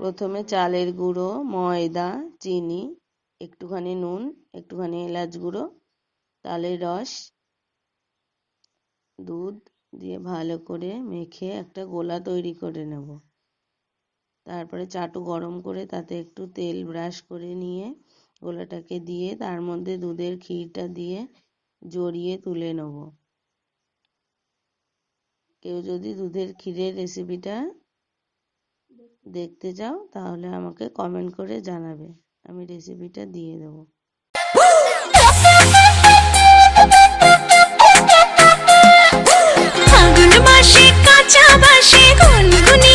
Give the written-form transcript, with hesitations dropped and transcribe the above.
প্রথমে চালের গুঁড়ো, ময়দা, চিনি, একটুখানি নুন, একটুখানি এলাচ গুঁড়ো, তালের রস, দুধ দিয়ে ভালো করে মেখে একটা গোলা তৈরি করে নেব। তারপরে চাটু গরম করে তাতে একটু তেল ব্রাশ করে নিয়ে গোলাটাকে দিয়ে তার মধ্যে দুধের ক্ষীরটা দিয়ে জড়িয়ে তুলে নেব। কেউ যদি দুধের ক্ষীরের রেসিপিটা দেখতে চাও তাহলে আমাকে কমেন্ট করে জানাবে, আমি রেসিপিটা দিয়ে দেবো। ফাগুন মাসে কাঁচা বাসে গুনগুনি